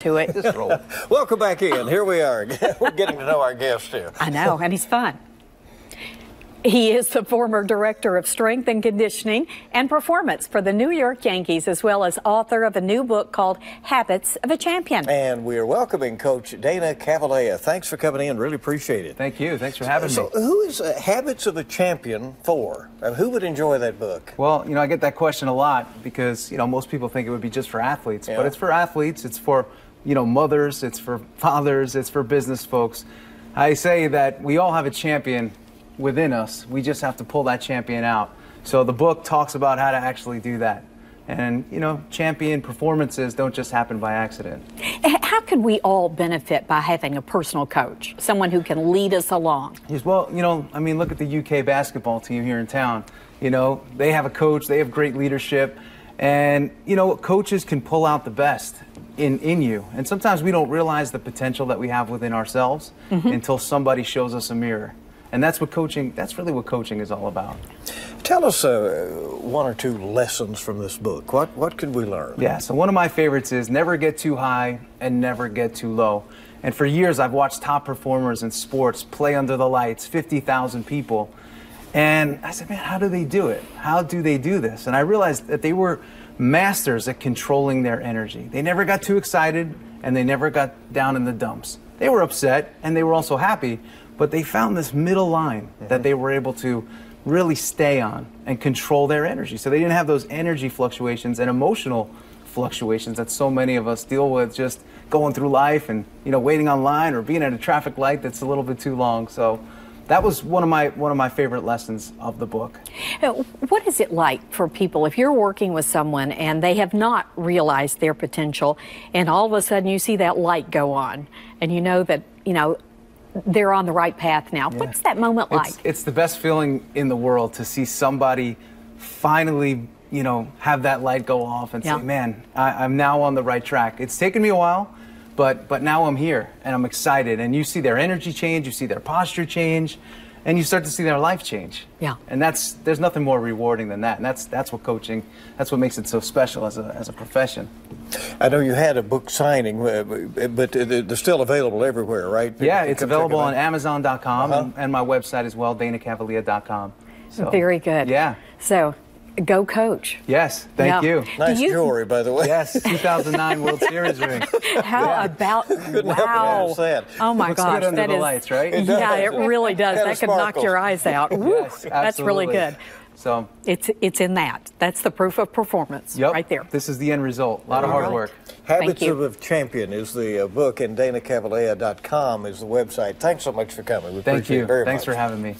to it. Just roll. Welcome back in. Here we are. We're getting to know our guest here. I know, and he's fun. He is the former director of strength and conditioning and performance for the New York Yankees, as well as author of a new book called Habits of a Champion. And we are welcoming Coach Dana Cavalea. Thanks for coming in. Really appreciate it. Thank you. Thanks for having me. So who is Habits of a Champion for? Who would enjoy that book? Well, I get that question a lot because, most people think it would be just for athletes. Yeah. But it's for athletes. It's for, mothers. It's for fathers. It's for business folks. I say that we all have a champion within us. We just have to pull that champion out. So the book talks about how to actually do that. And, champion performances don't just happen by accident. How can we all benefit by having a personal coach, someone who can lead us along? Well, look at the UK basketball team here in town. They have a coach, they have great leadership, and, coaches can pull out the best in you. And sometimes we don't realize the potential that we have within ourselves until somebody shows us a mirror. And that's really what coaching is all about. Tell us one or two lessons from this book. What could we learn? Yeah, so one of my favorites is never get too high and never get too low. And for years, I've watched top performers in sports play under the lights, 50,000 people. And I said, man, how do they do it? How do they do this? And I realized that they were masters at controlling their energy. They never got too excited and they never got down in the dumps. They were upset and they were also happy, but they found this middle line that they were able to really stay on and control their energy. So they didn't have those energy fluctuations and emotional fluctuations that so many of us deal with just going through life and, waiting online or being at a traffic light that's a little bit too long. So that was one of my favorite lessons of the book. What is it like for people if you're working with someone and they have not realized their potential and all of a sudden you see that light go on and you know that, they're on the right path now? Yeah. What's that moment like? It's the best feeling in the world to see somebody finally, have that light go off and say, man, I'm now on the right track. It's taken me a while, but now I'm here and I'm excited. And you see their energy change, you see their posture change, and you start to see their life change. Yeah. And there's nothing more rewarding than that. And that's what coaching, that's what makes it so special as a profession. I know you had a book signing, but they're still available everywhere, right? Yeah, it's available on Amazon.com and my website as well, DanaCavalea.com. So, very good. Yeah. So, go coach. Yes, thank you. Nice jewelry, by the way. Yes, 2009 World Series ring. How about, wow. Oh my Looks gosh. good under the lights, right? It really does. That could knock your eyes out. Yes, that's really good. So it's in that. That's the proof of performance right there. This is the end result. A lot of hard work. Habits of a Champion is the book, and DanaCavalea.com is the website. Thanks so much for coming. We appreciate it very much. Thanks for having me.